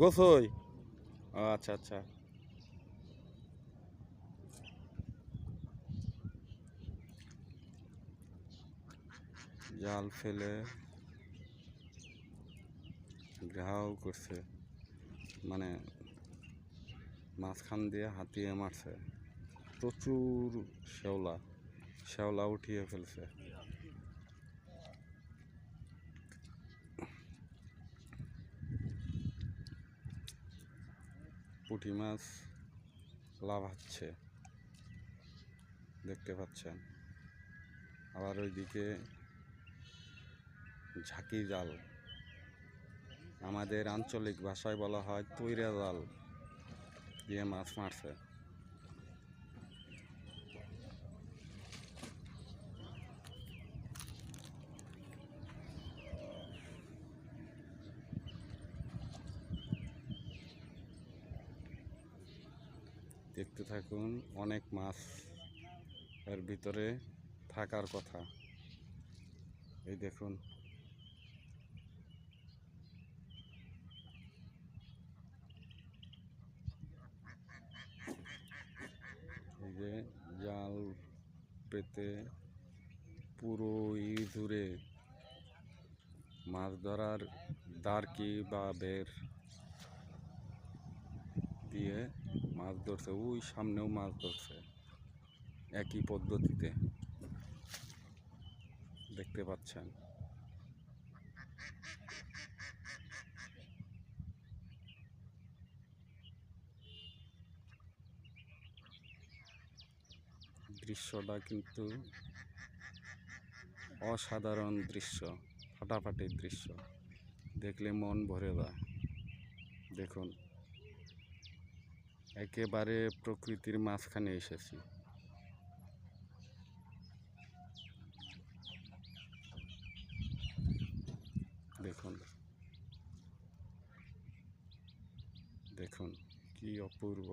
গোসই। ও আচ্ছা আচ্ছা। জাল ফেলে ঘাও করছে, মানে মাঝখান দিয়ে হাতিয়ে মারছে। প্রচুর শ্যাওলা, শ্যাওলা উঠিয়ে ফেলছে। পুঁটি মাছ লাফাচ্ছে, দেখতে পাচ্ছেন। আবার ওইদিকে ঝাঁকি জাল, আমাদের আঞ্চলিক ভাষায় বলা হয় তৈরা জাল, দিয়ে মাছ মারছে। দেখতে থাকুন, অনেক মাছ এর ভিতরে থাকার কথা। এই দেখুন, এই যে জাল পেতে পুরো জুড়ে মাছ ধরার দাঁড়কি বা বের দিয়ে মাছ ধরছে। ওই সামনেও মাছ ধরছে একই পদ্ধতিতে, দেখতে পাচ্ছেন। দৃশ্যটা কিন্তু অসাধারণ দৃশ্য, ফাটাফাটি দৃশ্য, দেখলে মন ভরে যায়। দেখুন, একেবারে প্রকৃতির মাঝখানে এসেছি। দেখুন দেখুন, কি অপূর্ব।